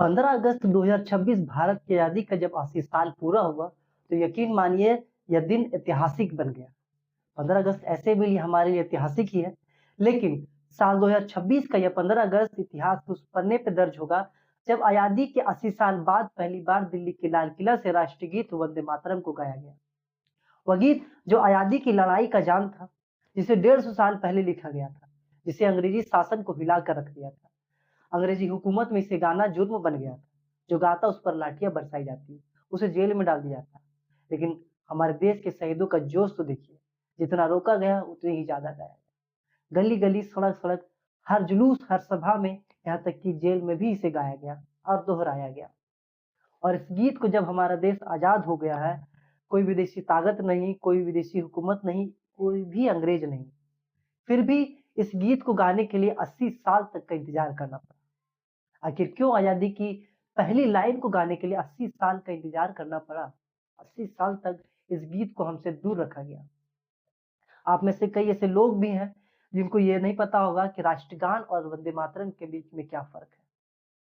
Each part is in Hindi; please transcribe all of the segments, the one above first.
15 अगस्त 2026 भारत की आज़ादी का जब 80 साल पूरा हुआ, तो यकीन मानिए यह दिन ऐतिहासिक बन गया। 15 अगस्त ऐसे भी हमारे लिए ऐतिहासिक ही है, लेकिन साल 2026 का यह 15 अगस्त इतिहास के उस पन्ने पे दर्ज होगा, जब आज़ादी के 80 साल बाद पहली बार दिल्ली के लाल किला से राष्ट्रीय गीत वंदे मातरम को गाया गया। वह गीत जो आज़ादी की लड़ाई का जान था, जिसे 150 साल पहले लिखा गया था, जिसे अंग्रेजी शासन को हिलाकर रख दिया था। अंग्रेजी हुकूमत में इसे गाना जुर्म बन गया था। जो गाता उस पर लाठियां बरसाई जाती, उसे जेल में डाल दिया जाता। लेकिन हमारे देश के शहीदों का जोश तो देखिए, जितना रोका गया उतनी ही ज्यादा गाया गया। गली गली, सड़क सड़क, हर जुलूस, हर सभा में, यहाँ तक कि जेल में भी इसे गाया गया और दोहराया गया। और इस गीत को जब हमारा देश आजाद हो गया है, कोई विदेशी ताकत नहीं, कोई विदेशी हुकूमत नहीं, कोई भी अंग्रेज नहीं, फिर भी इस गीत को गाने के लिए 80 साल तक का इंतजार करना पड़ा। आखिर क्यों आजादी की पहली लाइन को गाने के लिए 80 साल का इंतजार करना पड़ा? 80 साल तक इस गीत को हमसे दूर रखा गया। आप में से कई ऐसे लोग भी हैं जिनको ये नहीं पता होगा कि राष्ट्रगान और वंदे मातरम के बीच में क्या फर्क है।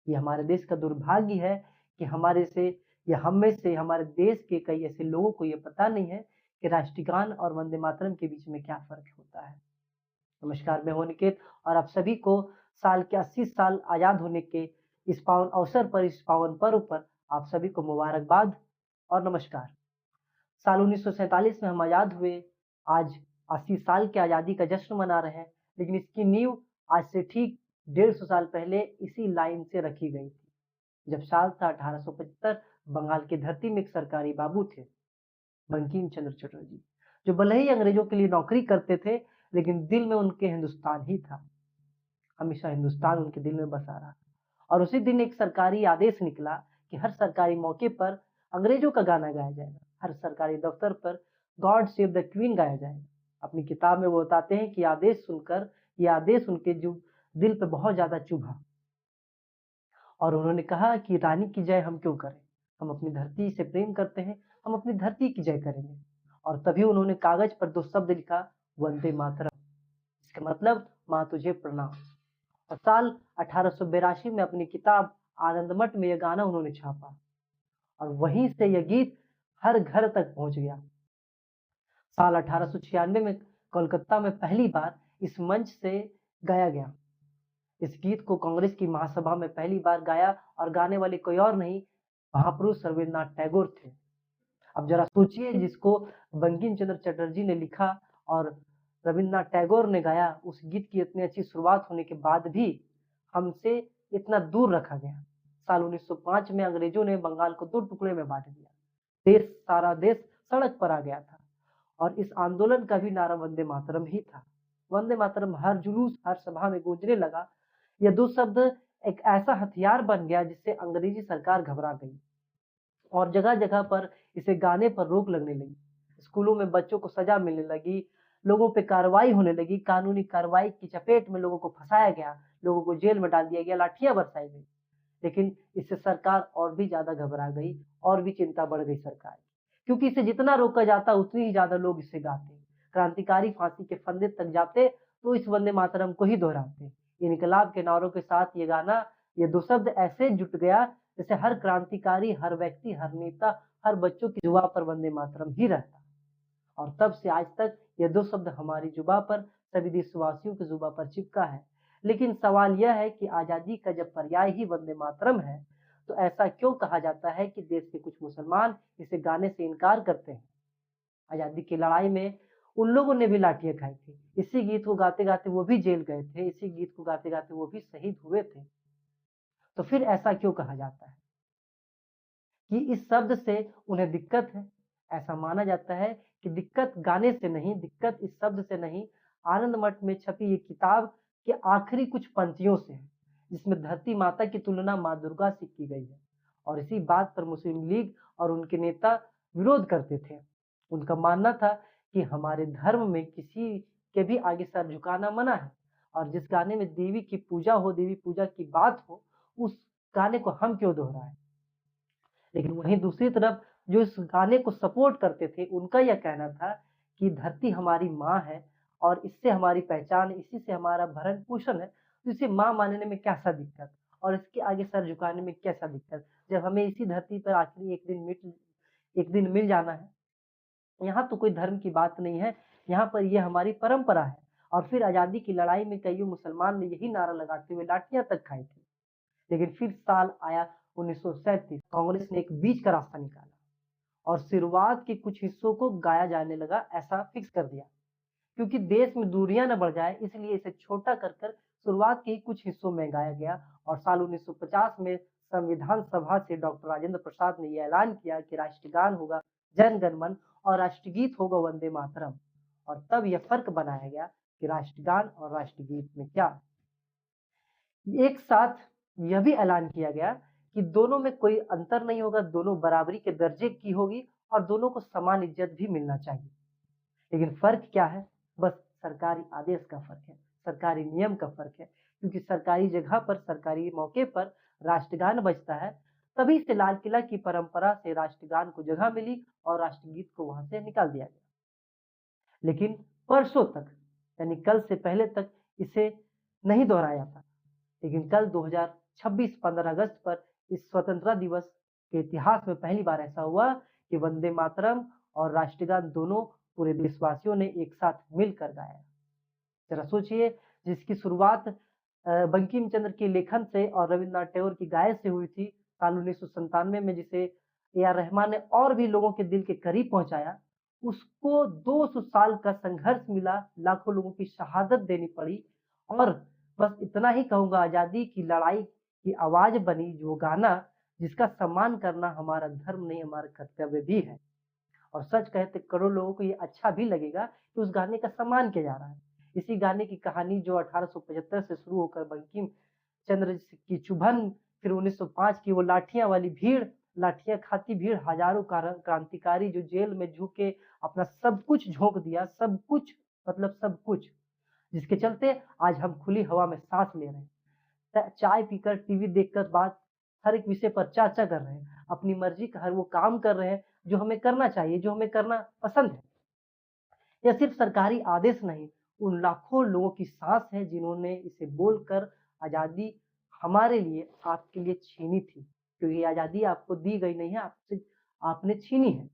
ये हमारे देश का दुर्भाग्य है कि हमारे से या हम में से हमारे देश के कई ऐसे लोगों को ये पता नहीं है कि राष्ट्रगान और वंदे मातरम के बीच में क्या फर्क होता है। नमस्कार, मैं हूं निकेत और आप सभी को साल के 80 साल आजाद होने के इस पावन अवसर पर, इस पावन पर्व पर आप सभी को मुबारकबाद और नमस्कार। साल 1947 में हम आजाद हुए। आज 80 साल की आजादी का जश्न मना रहे हैं, लेकिन इसकी नींव आज से ठीक 150 साल पहले इसी लाइन से रखी गई थी। जब साल था 1875, बंगाल की धरती में एक सरकारी बाबू थे, बंकिम चंद्र चटर्जी, जो भले ही अंग्रेजों के लिए नौकरी करते थे, लेकिन दिल में उनके हिंदुस्तान ही था। हमेशा हिंदुस्तान उनके दिल में बसा रहा। और उसी दिन एक सरकारी आदेश निकला कि हर सरकारी मौके पर अंग्रेजों का गाना गाया जाएगा, हर सरकारी दफ्तर पर गॉड सेव द क्वीन गाया जाएगा। अपनी किताब में वो बताते हैं कि आदेश सुनकर यह आदेश उनके जो दिल पे बहुत ज्यादा चुभा और उन्होंने कहा कि रानी की जय हम क्यों करें, हम अपनी धरती से प्रेम करते हैं, हम अपनी धरती की जय करेंगे। और तभी उन्होंने कागज पर दो शब्द लिखा, वंदे मातरम। इसका मतलब माँ तुझे प्रणाम। और साल 1882 में अपनी किताब आनंदमठ में यह गाना उन्होंने छापा और वहीं से यह गीत हर घर तक पहुंच गया। साल 1896 में कोलकाता में पहली बार इस मंच से गाया गया। इस गीत को कांग्रेस की महासभा में पहली बार गाया और गाने वाले कोई और नहीं, महापुरुष रविन्द्रनाथ टैगोर थे। अब जरा सोचिए, जिसको बंकिम चंद्र चटर्जी ने लिखा और रविन्द्रनाथ टैगोर ने गाया, उस गीत की इतनी अच्छी शुरुआत होने के बाद भी हमसे इतना दूर रखा गया। साल 1905 में अंग्रेजों ने बंगाल को दो टुकड़े में बांट दिया। सारा देश सड़क पर आ गया था और इस आंदोलन का भी नारा वंदे मातरम ही था। वंदे मातरम हर जुलूस, हर सभा में गूंजने लगा। यह दो शब्द एक ऐसा हथियार बन गया जिससे अंग्रेजी सरकार घबरा गई और जगह जगह पर इसे गाने पर रोक लगने लगी। स्कूलों में बच्चों को सजा मिलने लगी, लोगों पे कार्रवाई होने लगी, कानूनी कार्रवाई की चपेट में लोगों को फंसाया गया, लोगों को जेल में डाल दिया गया, लाठियां बरसाई गई। लेकिन इससे सरकार और भी ज्यादा घबरा गई और भी चिंता बढ़ गई सरकार की, क्योंकि इसे जितना रोका जाता उतनी ही ज्यादा लोग इसे गाते। क्रांतिकारी फांसी के फंदे तक जाते तो इस वंदे मातरम को ही दोहराते। इनकलाब के नारों के साथ ये गाना, ये दो शब्द ऐसे जुट गया जैसे हर क्रांतिकारी, हर व्यक्ति, हर नेता, हर बच्चों की जुबा पर वंदे मातरम ही रहता। और तब से आज तक ये दो शब्द हमारी जुबा पर, सभी देशवासियों की जुबा पर चिपका है। लेकिन सवाल यह है कि आजादी का जब पर्याय ही वंदे मातरम है, तो ऐसा क्यों कहा जाता है कि देश के कुछ मुसलमान इसे गाने से इनकार करते हैं? आजादी की लड़ाई में उन लोगों ने भी लाठियां खाई थी, इसी गीत को गाते गाते वो भी जेल गए थे, इसी गीत को गाते गाते वो भी शहीद हुए थे। तो फिर ऐसा क्यों कहा जाता है कि इस शब्द से उन्हें दिक्कत है? ऐसा माना जाता है कि दिक्कत गाने से नहीं, दिक्कत इस शब्द से नहीं, आनंद मठ में छपी ये किताब के आखिरी कुछ पंक्तियों से है, जिसमें धरती माता की तुलना माँ दुर्गा से की गई है। और इसी बात पर मुस्लिम लीग और उनके नेता विरोध करते थे। उनका मानना था कि हमारे धर्म में किसी के भी आगे सर झुकाना मना है और जिस गाने में देवी की पूजा हो, देवी पूजा की बात हो, उस गाने को हम क्यों दोहराएं? लेकिन वहीं दूसरी तरफ जो इस गाने को सपोर्ट करते थे, उनका यह कहना था कि धरती हमारी माँ है और इससे हमारी पहचान, इसी से हमारा भरण पोषण है, तो इसे माँ मानने में क्या सा दिक्कत? और इसके आगे सर झुकाने में कैसा दिक्कत, जब हमें इसी धरती पर आखिरी एक दिन मिल जाना है। यहाँ तो कोई धर्म की बात नहीं है, यहाँ पर ये हमारी परंपरा है। और फिर आज़ादी की लड़ाई में कईयों मुसलमान ने यही नारा लगाते हुए लाठियाँ तक खाई थी। लेकिन फिर साल आया 1937, कांग्रेस ने एक बीच का रास्ता निकाला और शुरुआत के कुछ हिस्सों को गाया जाने लगा, ऐसा फिक्स कर दिया। क्योंकि देश में दूरियां न बढ़ जाए, इसलिए इसे छोटा कर कर शुरुआत के ही कुछ हिस्सों में गाया गया। और साल 1950 में संविधान सभा से डॉक्टर राजेंद्र प्रसाद ने यह ऐलान किया कि राष्ट्रगान होगा जन गण मन और राष्ट्रगीत होगा वंदे मातरम। और तब यह फर्क बनाया गया कि राष्ट्रगान और राष्ट्रगीत में क्या। एक साथ यह भी ऐलान किया गया कि दोनों में कोई अंतर नहीं होगा, दोनों बराबरी के दर्जे की होगी और दोनों को समान इज्जत भी मिलना चाहिए। लेकिन फर्क क्या है? बस सरकारी आदेश का फर्क है, सरकारी नियम का फर्क है। क्योंकि सरकारी जगह पर, सरकारी मौके पर राष्ट्रगान बजता है, तभी से लाल किला की परंपरा से राष्ट्रगान को जगह मिली और राष्ट्रगीत को वहां से निकाल दिया गया। लेकिन वर्षों तक, यानी कल से पहले तक इसे नहीं दोहराया था। लेकिन कल 2026 15 अगस्त पर इस स्वतंत्रता दिवस के इतिहास में पहली बार ऐसा हुआ कि वंदे मातरम और राष्ट्रगान दोनों पूरे देशवासियों ने एक साथ मिलकर गाया। जरा सोचिए, जिसकी शुरुआत बंकिम चंद्र के लेखन से और रविन्द्रनाथ टैगोर की गायन से हुई थी साल 1997 में, जिसे ए.आर. रहमान ने और भी लोगों के दिल के करीब पहुंचाया, उसको 200 साल का संघर्ष मिला, लाखों लोगों की शहादत देनी पड़ी। और बस इतना ही कहूंगा, आजादी की लड़ाई की आवाज बनी जो गाना, जिसका सम्मान करना हमारा धर्म नहीं, हमारा कर्तव्य भी है। और सच कहते करोड़ लोगों को ये अच्छा भी लगेगा कि उस गाने का सम्मान किया जा रहा है। इसी गाने की कहानी जो 1875 से शुरू होकर बंकिम चंद्र की चुभन, फिर 1905 की वो लाठियां वाली भीड़, लाठियां खाती भीड़, हजारों क्रांतिकारी जो जेल में झुके अपना सब कुछ झोंक दिया, सब कुछ मतलब सब कुछ, जिसके चलते आज हम खुली हवा में सांस ले रहे हैं, चाय पीकर, टीवी देखकर, बात हर एक विषय पर चर्चा कर रहे हैं, अपनी मर्जी का हर वो काम कर रहे हैं जो हमें करना चाहिए, जो हमें करना पसंद है। यह सिर्फ सरकारी आदेश नहीं, उन लाखों लोगों की सांस है जिन्होंने इसे बोलकर आजादी हमारे लिए, आपके लिए छीनी थी। क्योंकि आजादी आपको दी गई नहीं है, आपसे आपने छीनी है।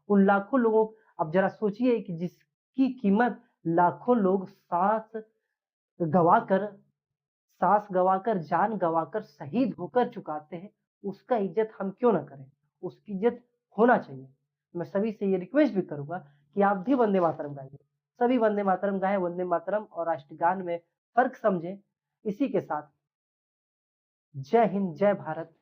उन लाखों लोगों, अब जरा सोचिए कि जिसकी कीमत लाखों लोग गवाकर सांस गवाकर, जान गवाकर, शहीद होकर चुकाते हैं, उसका इज्जत हम क्यों ना करें? उसकी इज्जत होना चाहिए। मैं सभी से ये रिक्वेस्ट भी करूंगा कि आप भी वंदे मातरम गाइए, सभी वंदे मातरम गाएं। वंदे मातरम और राष्ट्रगान में फर्क समझें। इसी के साथ जय हिंद, जय भारत।